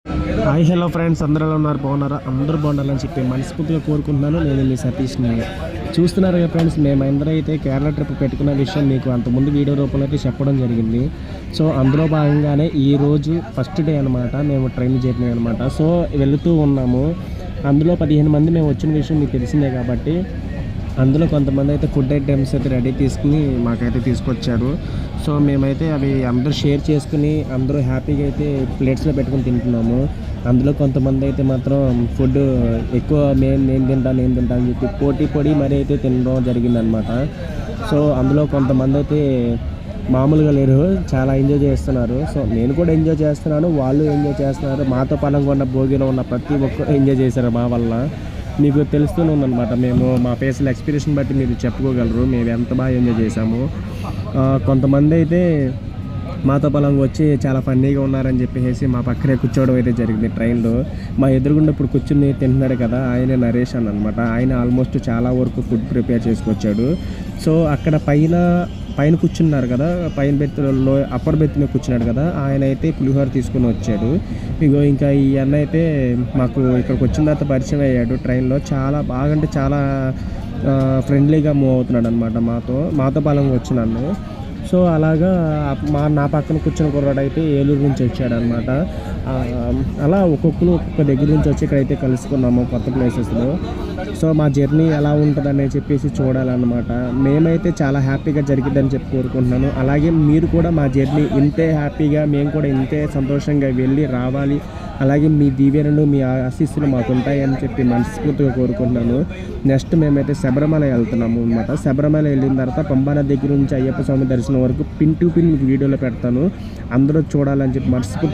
Hi hello friends, అందరూ ఎలా ఉన్నారు? బాగున్నారా? అందరూ బాగుండాలని చెప్పి మనస్ఫూర్తిగా కోరుకుంటున్నాను. నేను మీ సతీష్ని. చూస్తున్నారు కదా ఫ్రెండ్స్, మేమందరూ అయితే కేరళ ట్రిప్ పెట్టుకున్న విషయం మీకు అంతకుముందు వీడియో రూపంలో అయితే చెప్పడం జరిగింది. సో అందులో భాగంగానే ఈరోజు ఫస్ట్ డే అనమాట, మేము ట్రైన్ జర్నీ అనమాట. సో వెళుతూ ఉన్నాము. అందులో 15 మంది మేము వచ్చిన విషయం మీకు తెలిసిందే కాబట్టి అందులో కొంతమంది అయితే ఫుడ్ ఐటమ్స్ అయితే రెడీ తీసుకుని మాకైతే తీసుకొచ్చారు. సో మేమైతే అవి అందరూ షేర్ చేసుకుని అందరూ హ్యాపీగా అయితే ప్లేట్స్లో పెట్టుకుని తింటున్నాము. అందులో కొంతమంది అయితే మాత్రం ఫుడ్ ఎక్కువ నేను తింటా అని చెప్పి పోటీ పడి మరీ అయితే తినడం జరిగిందనమాట. సో అందులో కొంతమంది అయితే మామూలుగా లేరు, చాలా ఎంజాయ్ చేస్తున్నారు. సో నేను కూడా ఎంజాయ్ చేస్తున్నాను, వాళ్ళు ఎంజాయ్ చేస్తున్నారు. మాతో పలంగా ఉన్న భోగిలో ఉన్న ప్రతి ఒక్కరు ఎంజాయ్ చేశారు మా వల్ల. మీకు తెలుస్తూనే ఉందన్నమాట, మేము మా ఫేస్ల ఎక్స్పీరియన్స్ బట్టి మీరు చెప్పుకోగలరు మేము ఎంత బాగా ఎంజాయ్ చేసాము. కొంతమంది అయితే మాతో బలంగా వచ్చి చాలా ఫన్నీగా ఉన్నారని చెప్పేసి మా పక్కనే కూర్చోవడం అయితే జరిగింది ట్రైన్లో. మా ఎదురుగుండా ఇప్పుడు కూర్చుని తింటున్నాడు కదా, ఆయన నరేష్ అని అనమాట. ఆయన ఆల్మోస్ట్ చాలా వరకు ఫుడ్ ప్రిపేర్ చేసుకొచ్చాడు. సో అక్కడ పైన కూర్చున్నారు కదా, పైన బెత్తులో అప్పర్ బెత్ మీద కూర్చున్నాడు కదా, ఆయన అయితే పులిహోర తీసుకుని వచ్చాడు. ఇంకా ఈ అన్న అయితే మాకు ఇక్కడికి వచ్చిన తర్వాత పరిచయం అయ్యాడు ట్రైన్లో. చాలా బాగా అంటే చాలా ఫ్రెండ్లీగా మూవ్ అవుతున్నాడు అనమాట మాతో బలంగా వచ్చినాను. సో అలాగా నా పక్కన కూర్చున్న కుర్రాడు అయితే ఏలూరు నుంచి వచ్చాడనమాట. అలా ఒక్కొక్క దగ్గర నుంచి వచ్చి ఇక్కడైతే కలుసుకున్నాము కొత్త ప్లేసెస్లో. సో మా జర్నీ ఎలా ఉంటుందని చెప్పేసి చూడాలన్నమాట. మేమైతే చాలా హ్యాపీగా జరిగిద్దని చెప్పి కోరుకుంటున్నాను. అలాగే మీరు కూడా మా జర్నీ ఇంతే హ్యాపీగా, మేము కూడా ఇంతే సంతోషంగా వెళ్ళి రావాలి. అలాగే మీ దీవెనలు మీ ఆశీస్సులు మాకు ఉంటాయని చెప్పి మనస్ఫూర్తిగా కోరుకుంటున్నాను. నెక్స్ట్ మేమైతే శబరిమల వెళ్తున్నాము అనమాట. శబరిమల వెళ్ళిన తర్వాత పంబాన దగ్గర నుంచి అయ్యప్ప స్వామి దర్శనం వరకు పిన్ టు పిన్ మీకు వీడియోలో పెడతాను. అందరూ చూడాలని చెప్పి మనస్ఫూర్తిగా